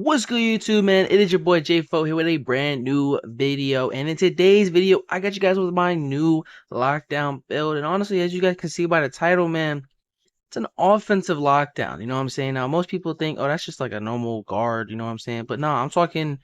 What's good, YouTube, man? It is your boy J4 here with a brand new video. And in today's video, I got you guys with my new lockdown build. And honestly, as you guys can see by the title, man, it's an offensive lockdown. You know what I'm saying? Now, most people think, oh, that's just like a normal guard. You know what I'm saying? But no, I'm talking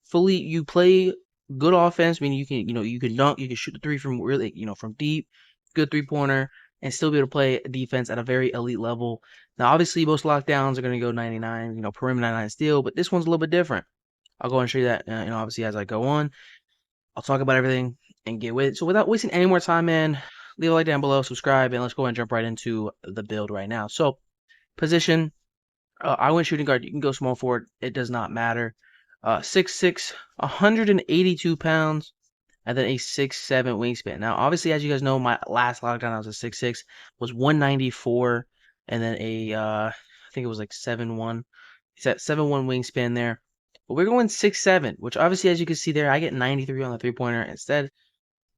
fully, you play good offense, meaning you can dunk, you can shoot the three from really, from deep, good three-pointer, and still be able to play defense at a very elite level. Now, obviously, most lockdowns are going to go 99, perimeter 99 steal, but this one's a little bit different. I'll go and show you that, obviously as I go on. I'll talk about everything and get with it. So without wasting any more time, man, leave a like down below, subscribe, and let's go and jump right into the build right now. So position, I went shooting guard. You can go small forward. It does not matter. 6'6", 182 pounds, and then a 6'7" wingspan. Now, obviously, as you guys know, my last lockdown I was a 6'6", was 194, and then I think it was like 7'1". He's at 7'1" wingspan there. But we're going 6'7", which obviously, as you can see there, I get 93 on the three-pointer instead.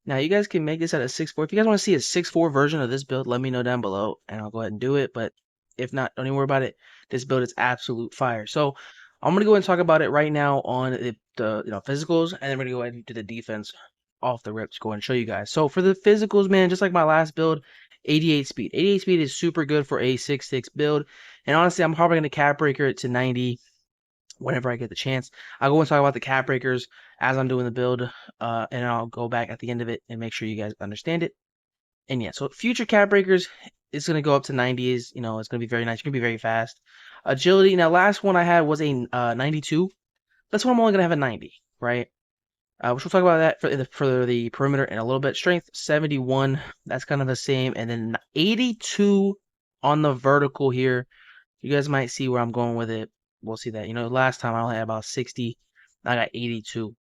Now, you guys can make this at a 6'4". If you guys want to see a 6'4" version of this build, let me know down below, and I'll go ahead and do it. But if not, don't even worry about it. This build is absolute fire. So I'm gonna go ahead and talk about it right now on the physicals, and then we're gonna go ahead and do the defense off the rip to go and show you guys. So for the physicals, man, just like my last build, 88 speed. 88 speed is super good for a 6'6" build. And honestly, I'm probably gonna cap breaker it to 90 whenever I get the chance. I'll go and talk about the cap breakers as I'm doing the build, and I'll go back at the end of it and make sure you guys understand it. And yeah, so future cap breakers, it's gonna go up to 90s. It's gonna be very nice. You're gonna be very fast. Agility. Now, last one I had was a 92. That's one I'm only gonna have a 90, right? Which we'll talk about that for the perimeter in a little bit. Strength 71. That's kind of the same, and then 82 on the vertical here. You guys might see where I'm going with it. We'll see that. Last time I only had about 60. I got 82.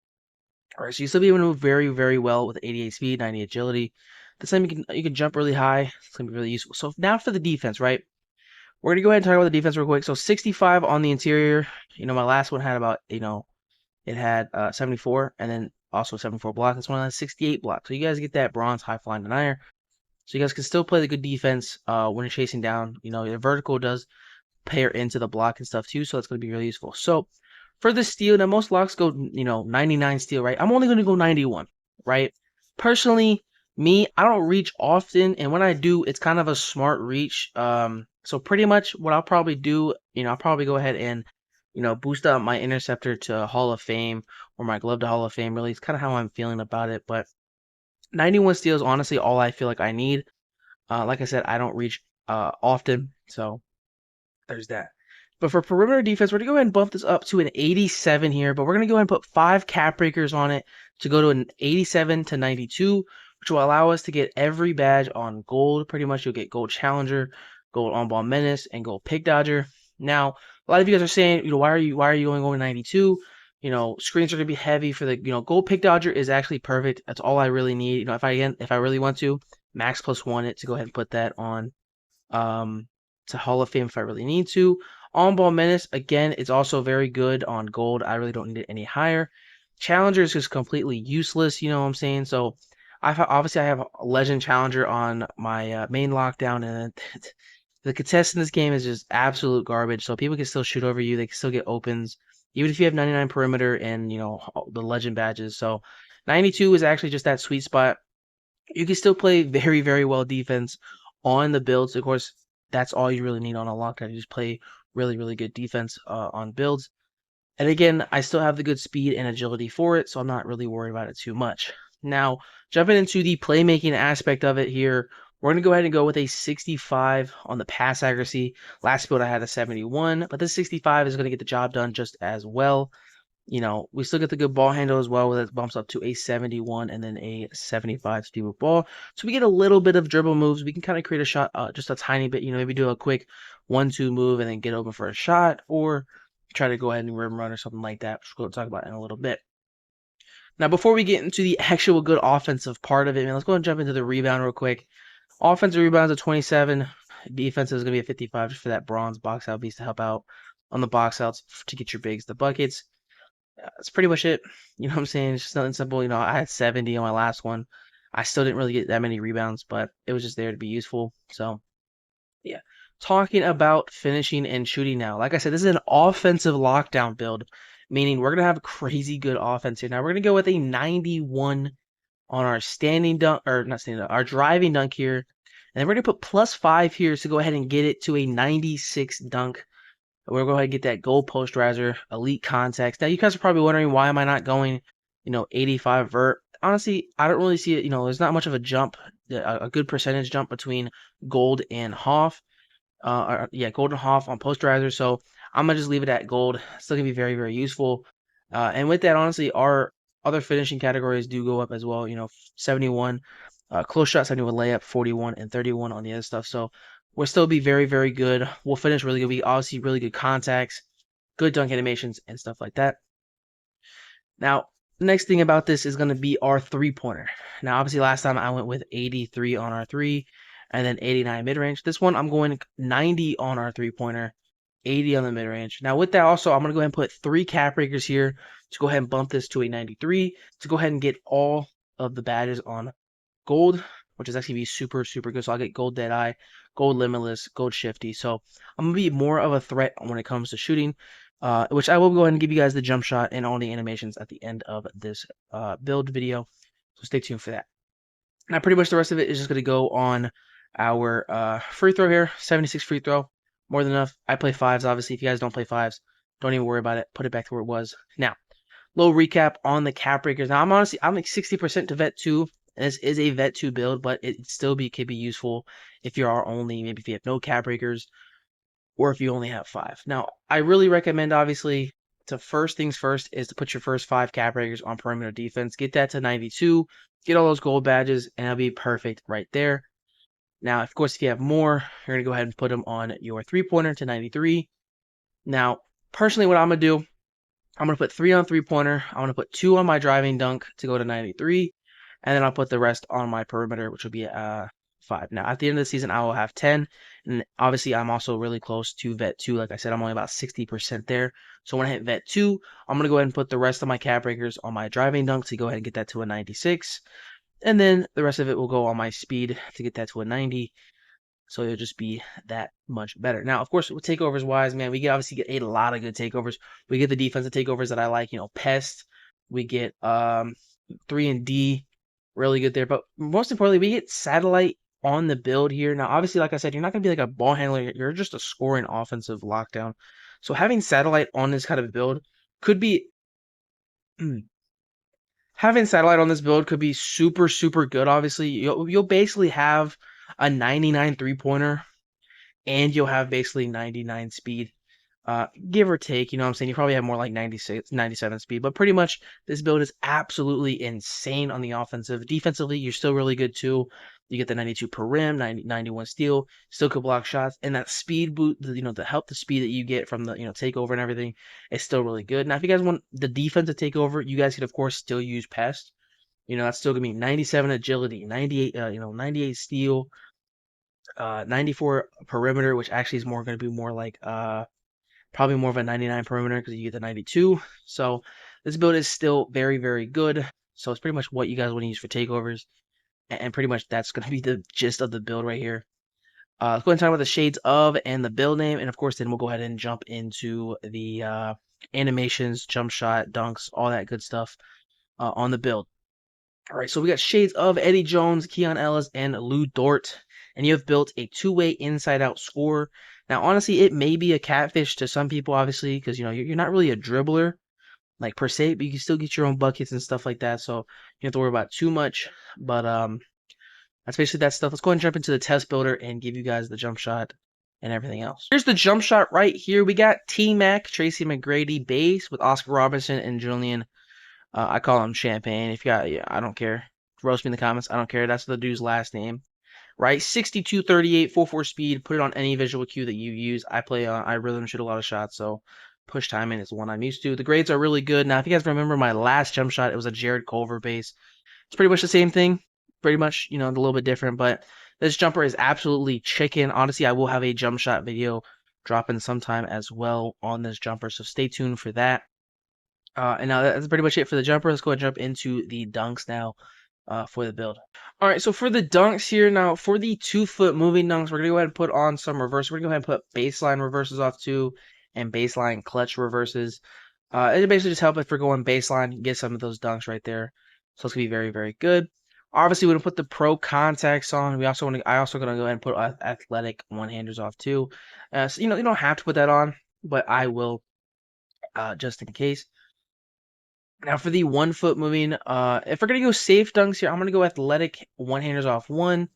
All right, so you still be able to move very, very well with 88 speed, 90 agility. The same you can jump really high. It's gonna be really useful. So now for the defense, right? We're gonna go ahead and talk about the defense real quick. So 65 on the interior. My last one had about it had 74, and then also 74 block. This one has 68 block. So you guys get that bronze high flying denier. So you guys can still play the good defense when you're chasing down. The vertical does pair into the block and stuff too, so it's gonna be really useful. So for the steal, now most locks go 99 steal, right? I'm only gonna go 91, right? Personally, me, I don't reach often, and when I do, it's kind of a smart reach. So pretty much what I'll probably do, I'll probably go ahead and boost up my interceptor to Hall of Fame or my glove to Hall of Fame. Really, it's kind of how I'm feeling about it. But 91 steals, honestly, all I feel like I need. Like I said, I don't reach often, so there's that. But for perimeter defense, we're going to go ahead and bump this up to an 87 here, but we're going to go ahead and put 5 cap breakers on it to go to an 87 to 92, which will allow us to get every badge on gold. Pretty much you'll get gold challenger, gold on ball menace, and gold pick dodger. Now, a lot of you guys are saying, why are you only going 92? Screens are going to be heavy for the, gold pick dodger is actually perfect. That's all I really need. If I really want to, max +1 it to go ahead and put that on. To Hall of Fame if I really need to. On Ball Menace, again, it's also very good on gold. I really don't need it any higher. Challenger is just completely useless, you know what I'm saying? So, obviously I have a Legend Challenger on my main lockdown, and the contest in this game is just absolute garbage. So people can still shoot over you. They can still get opens, even if you have 99 perimeter and, the Legend badges. So 92 is actually just that sweet spot. You can still play very, very well defense on the builds. Of course, that's all you really need on a lockdown. You just play really, really good defense on builds. And again, I still have the good speed and agility for it, so I'm not really worried about it too much. Now, jumping into the playmaking aspect of it here, we're going to go ahead and go with a 65 on the pass accuracy. Last build I had a 71, but this 65 is going to get the job done just as well. We still get the good ball handle as well, where it bumps up to a 71 and then a 75 speed with ball. So we get a little bit of dribble moves. We can kind of create a shot just a tiny bit, maybe do a quick 1-2 move and then get open for a shot, or try to go ahead and rim run or something like that, which we'll talk about in a little bit. Now, before we get into the actual good offensive part of it, man, let's go and jump into the rebound real quick. Offensive rebounds at 27. Defensive is going to be a 55 just for that bronze box out piece to help out on the box outs to get your bigs the buckets. That's pretty much it. You know what I'm saying? It's just nothing simple. I had 70 on my last one. I still didn't really get that many rebounds, but it was just there to be useful. So, yeah. talking about finishing and shooting now. Like I said, this is an offensive lockdown build, meaning we're gonna have crazy good offense here. Now we're gonna go with a 91 on our standing dunk, or not standing dunk, our driving dunk here. And then we're gonna put +5 here to go ahead and get it to a 96 dunk. We're gonna go ahead and get that gold posterizer, elite context. Now you guys are probably wondering, why am I not going, 85 vert? Honestly, I don't really see it. There's not much of a jump, a good percentage jump between gold and Hoff. Yeah, gold and Hoff on posterizer. So I'm gonna just leave it at gold. Still gonna be very, very useful. And with that, honestly, our other finishing categories do go up as well. 71 close shot, 71 layup, 41 and 31 on the other stuff. So we'll still be very, very good. We'll finish really good. We obviously really good contacts, good dunk animations, and stuff like that. Now, the next thing about this is going to be our three-pointer. Now, obviously, last time I went with 83 on our three, and then 89 mid-range. This one, I'm going 90 on our three-pointer, 80 on the mid-range. Now, with that also, I'm going to go ahead and put 3 cap breakers here to go ahead and bump this to a 93, to go ahead and get all of the badges on gold, which is actually be super, super good. So I'll get gold Deadeye, gold Limitless, gold Shifty. So I'm going to be more of a threat when it comes to shooting, which I will go ahead and give you guys the jump shot and all the animations at the end of this build video. So stay tuned for that. Now, pretty much the rest of it is just going to go on our free throw here, 76 free throw. More than enough. I play fives, obviously. If you guys don't play fives, don't even worry about it. Put it back to where it was. Now, little recap on the cap breakers. Now, I'm like 60% to vet 2. And this is a vet 2 build, but it still could be useful if you are only, maybe if you have no cap breakers, or if you only have 5. Now, I really recommend, obviously, to first things first is to put your first 5 cap breakers on perimeter defense. Get that to 92, get all those gold badges, and it'll be perfect right there. Now, of course, if you have more, you're going to go ahead and put them on your three-pointer to 93. Now, personally, what I'm going to do, I'm going to put 3 on three-pointer. I'm going to put 2 on my driving dunk to go to 93. And then I'll put the rest on my perimeter, which will be 5. Now, at the end of the season, I will have 10. And obviously, I'm also really close to vet 2. Like I said, I'm only about 60% there. So when I hit vet 2, I'm going to go ahead and put the rest of my cap breakers on my driving dunk to go ahead and get that to a 96. And then the rest of it will go on my speed to get that to a 90. So it'll just be that much better. Now, of course, with takeovers wise, man, we obviously get a lot of good takeovers. We get the defensive takeovers that I like, Pest. We get 3 and D, really good there. But most importantly, we get Satellite on the build here. Now, obviously, like I said, you're not going to be like a ball handler. You're just a scoring offensive lockdown. So having Satellite on this kind of build could be... having Satellite on this build could be super, super good, obviously. You'll basically have a 99 three-pointer, and you'll have basically 99 speed, give or take. You know what I'm saying? You probably have more like 96, 97 speed, but pretty much this build is absolutely insane on the offensive. Defensively, you're still really good too. You get the 92 per rim, 91 steal, still could block shots, and that speed boot, the speed that you get from the takeover and everything is still really good. Now, if you guys want the defensive takeover, you guys could of course still use Pest. That's still gonna be 97 agility, 98, 98 steal, 94 perimeter, which actually is more gonna be more like probably more of a 99 perimeter because you get the 92. So this build is still very, very good. So it's pretty much what you guys want to use for takeovers. And pretty much that's going to be the gist of the build right here. Let's go ahead and talk about the shades of and the build name. And of course, then we'll go ahead and jump into the animations, jump shot, dunks, all that good stuff on the build. All right, so we got shades of Eddie Jones, Keon Ellis, and Lu Dort. And you have built a two-way inside-out score. Now, honestly, it may be a catfish to some people, obviously, because, you're not really a dribbler, like, per se, but you can still get your own buckets and stuff like that, so you don't have to worry about too much. But that's basically that stuff. Let's go ahead and jump into the test builder and give you guys the jump shot and everything else. Here's the jump shot right here. We got T-Mac, Tracy McGrady base with Oscar Robertson and Julian. I call him Champagne. If you got, yeah, I don't care. Roast me in the comments. I don't care. That's the dude's last name. Right, 62-38, 4-4 speed. Put it on any visual cue that you use. I rhythm shoot a lot of shots, so push timing is one I'm used to. The grades are really good. Now, if you guys remember my last jump shot, it was a Jared Culver base. It's pretty much the same thing. Pretty much, a little bit different, but this jumper is absolutely chicken. Honestly, I will have a jump shot video dropping sometime as well on this jumper, so stay tuned for that. And now that's pretty much it for the jumper. Let's go ahead and jump into the dunks now. for the build. All right, so for the dunks here now, for the 2-foot moving dunks, we're gonna go ahead and put on some reverse. We're gonna go ahead and put baseline reverses off 2 and baseline clutch reverses. It basically just help if we're going baseline, get some of those dunks right there. So it's gonna be very, very good. Obviously, we're gonna put the pro contacts on. I also gonna go ahead and put athletic one-handers off too. So you don't have to put that on, but I will, just in case. Now for the 1-foot moving, if we're gonna go safe dunks here, I'm gonna go athletic one-handers off 1.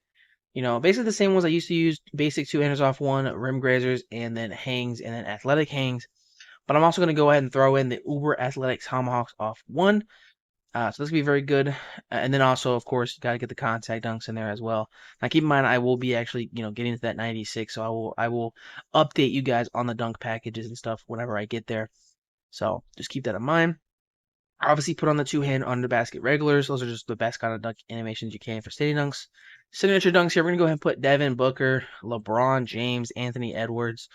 Basically the same ones I used to use, basic 2-handers off 1, rim grazers, and then hangs, and then athletic hangs. But I'm also gonna go ahead and throw in the uber athletic tomahawks off 1. So this will be very good. And then also, of course, you gotta get the contact dunks in there as well. Now keep in mind, I will be actually, getting into that 96, so I will update you guys on the dunk packages and stuff whenever I get there. So just keep that in mind. Obviously, put on the 2-hand under basket regulars. Those are just the best kind of dunk animations you can for stadium dunks. Signature dunks here. We're gonna go ahead and put Devin Booker, LeBron James, Anthony Edwards.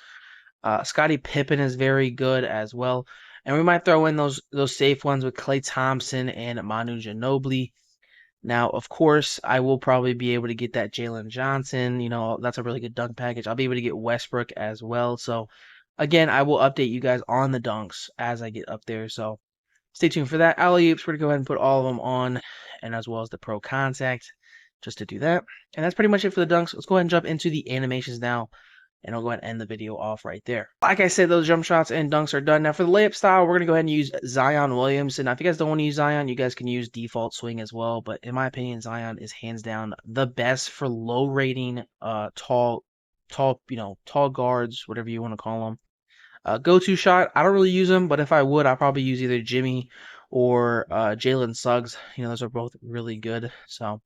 Scottie Pippen is very good as well, and we might throw in those safe ones with Klay Thompson and Manu Ginobili. Now, of course, I will probably be able to get that Jalen Johnson. That's a really good dunk package. I'll be able to get Westbrook as well. So, again, I will update you guys on the dunks as I get up there. So stay tuned for that. Alley-oops, we're going to go ahead and put all of them on, and as well as the pro contact, just to do that. And that's pretty much it for the dunks. Let's go ahead and jump into the animations now, and I'll go ahead and end the video off right there. Like I said, those jump shots and dunks are done. Now for the layup style, we're going to go ahead and use Zion Williamson. Now if you guys don't want to use Zion, you guys can use default swing as well. But in my opinion, Zion is hands down the best for low rating, tall guards, whatever you want to call them. Go-to shot, I don't really use them, but if I would, I'd probably use either Jimmy or Jalen Suggs. Those are both really good, so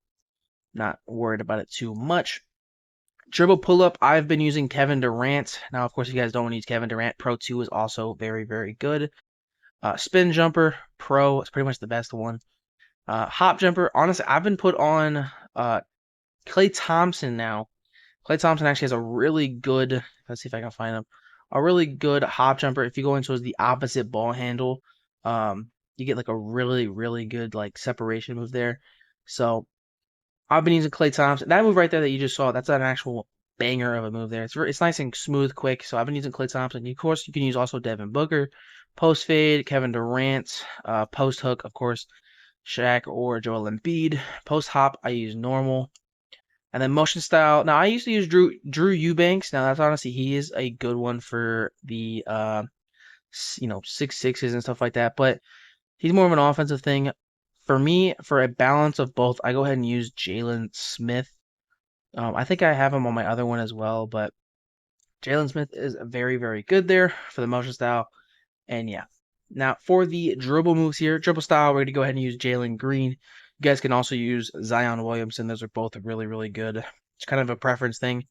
not worried about it too much. Dribble pull-up, I've been using Kevin Durant. Now, of course, if you guys don't want to use Kevin Durant, Pro 2 is also very, very good. Spin jumper, Pro, is pretty much the best one. Hop jumper, honestly, I've been put on Klay Thompson now. Klay Thompson actually has a really good, let's see if I can find him, a really good hop jumper. If you go into the opposite ball handle, you get like a really, really good like separation move there. So I've been using Klay Thompson. That move right there that you just saw, that's an actual banger of a move there. It's nice and smooth, quick. So I've been using Klay Thompson. Of course, you can use also Devin Booker, post fade, Kevin Durant, post hook, of course, Shaq or Joel Embiid. Post hop, I use normal. And then motion style. Now I used to use Drew Eubanks. Now that's honestly he is a good one for the 6'6" and stuff like that. But he's more of an offensive thing. For me, for a balance of both, I go ahead and use Jalen Smith. I think I have him on my other one as well, but Jalen Smith is very, very good there for the motion style. And yeah. Now for the dribble moves here, dribble style, we're gonna go ahead and use Jalen Green. You guys can also use Zion Williamson. Those are both really, really good. It's kind of a preference thing.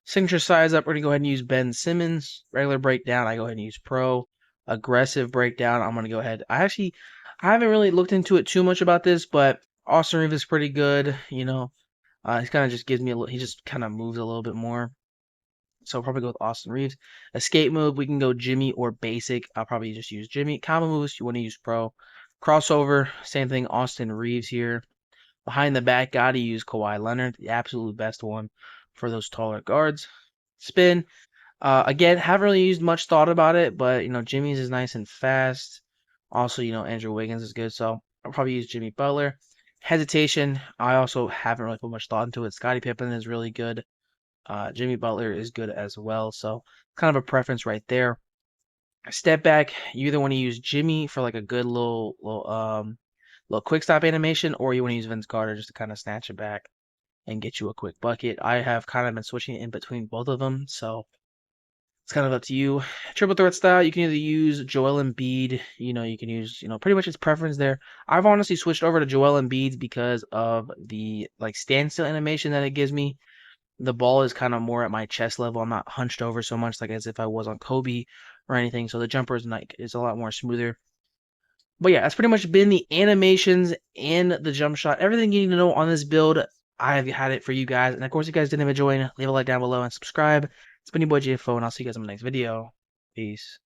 Signature size up, we're going to go ahead and use Ben Simmons. Regular breakdown, I go ahead and use Pro. Aggressive breakdown, I'm going to go ahead. I haven't really looked into it too much about this, but Austin Reeves is pretty good. He kind of just gives me he just kind of moves a little bit more. So I'll probably go with Austin Reeves. Escape move, we can go Jimmy or basic. I'll probably just use Jimmy. Combo moves, you want to use Pro. Crossover, same thing, Austin Reeves here. Behind the back, gotta use Kawhi Leonard, the absolute best one for those taller guards. Spin, again, haven't really used much thought about it, but Jimmy's is nice and fast. Also, Andrew Wiggins is good, so I'll probably use Jimmy Butler. Hesitation, I also haven't really put much thought into it. Scottie Pippen is really good. Jimmy Butler is good as well, so kind of a preference right there. Step back, you either want to use Jimmy for like a good little quick stop animation, or you want to use Vince Carter just to kind of snatch it back and get you a quick bucket. I have kind of been switching in between both of them, so it's kind of up to you. Triple threat style, you can either use Joel Embiid, you can use, pretty much its preference there. I've honestly switched over to Joel Embiid because of the like standstill animation that it gives me. The ball is kind of more at my chest level. I'm not hunched over so much like as if I was on Kobe or anything. So the jumper is a lot more smoother. But yeah, that's pretty much been the animations and the jump shot. Everything you need to know on this build, I've had it for you guys. And of course, if you guys didn't enjoy, leave a like down below and subscribe. It's been your boy JFO, and I'll see you guys in the next video. Peace.